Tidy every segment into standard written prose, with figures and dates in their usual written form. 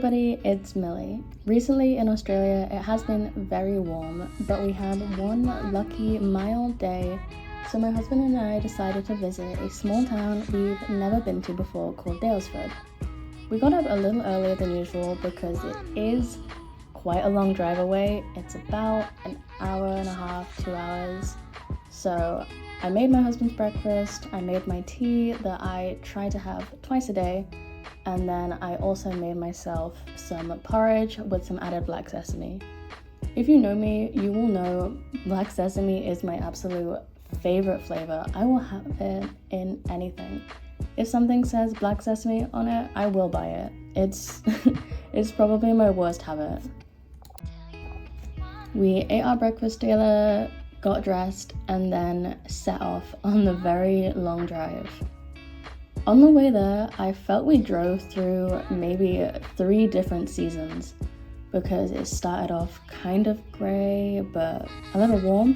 everybody, it's Millie. Recently in Australia, it has been very warm, but we had one lucky mild day, so my husband and I decided to visit a small town we've never been to before called Daylesford. We got up a little earlier than usual because it is quite a long drive away. It's about an hour and a half, 2 hours. So I made my husband's breakfast, I made my tea that I try to have twice a day, and then I also made myself some porridge with some added black sesame. If you know me, you will know black sesame is my absolute favorite flavor. I will have it in anything. If something says black sesame on it, I will buy it. It's probably my worst habit. We ate our breakfast together, got dressed, and then set off on the very long drive. On the way there, I felt we drove through maybe 3 different seasons because it started off kind of grey but a little warm,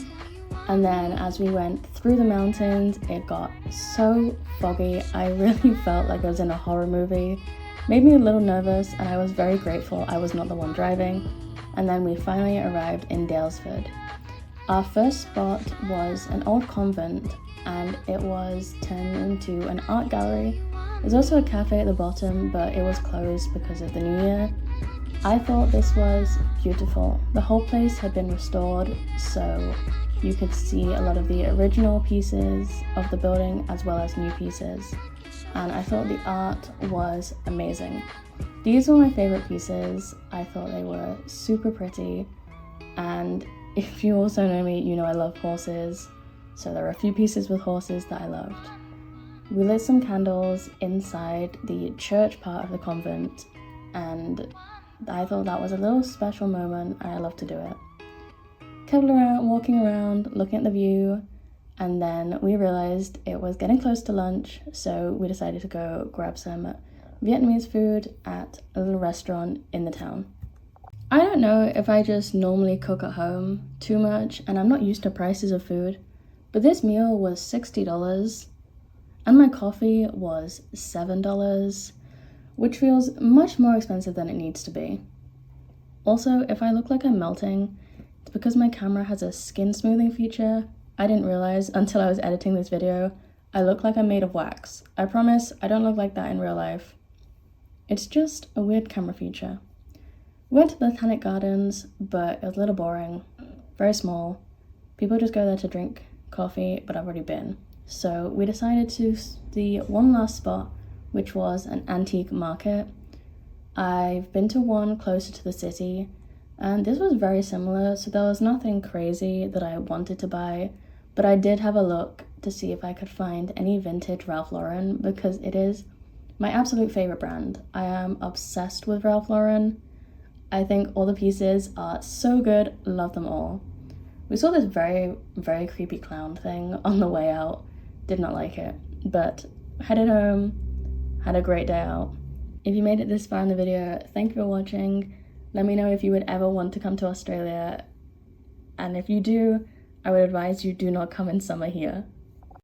and then as we went through the mountains it got so foggy. I really felt like I was in a horror movie. Made me a little nervous, and I was very grateful I was not the one driving. And then we finally arrived in Daylesford. Our first spot was an old convent, and it was turned into an art gallery. There's also a cafe at the bottom, but it was closed because of the new year. I thought this was beautiful. The whole place had been restored, so you could see a lot of the original pieces of the building as well as new pieces. And I thought the art was amazing. These were my favorite pieces. I thought they were super pretty, and if you also know me, you know I love horses, so there are a few pieces with horses that I loved. We lit some candles inside the church part of the convent, and I thought that was a little special moment, and I love to do it. Kept walking around, looking at the view, and then we realized it was getting close to lunch, so we decided to go grab some Vietnamese food at a little restaurant in the town. I don't know if I just normally cook at home too much and I'm not used to prices of food, but this meal was $60 and my coffee was $7, which feels much more expensive than it needs to be. Also, if I look like I'm melting, it's because my camera has a skin smoothing feature. I didn't realize until I was editing this video, I look like I'm made of wax. I promise I don't look like that in real life. It's just a weird camera feature. We went to the Botanic Gardens, but it was a little boring, very small. People just go there to drink coffee, but I've already been. So we decided to the one last spot, which was an antique market. I've been to one closer to the city, and this was very similar, so there was nothing crazy that I wanted to buy, but I did have a look to see if I could find any vintage Ralph Lauren, because it is my absolute favorite brand. I am obsessed with Ralph Lauren. I think all the pieces are so good, love them all. We saw this very, very creepy clown thing on the way out, did not like it, but headed home, had a great day out. If you made it this far in the video, thank you for watching. Let me know if you would ever want to come to Australia, and if you do, I would advise you do not come in summer here.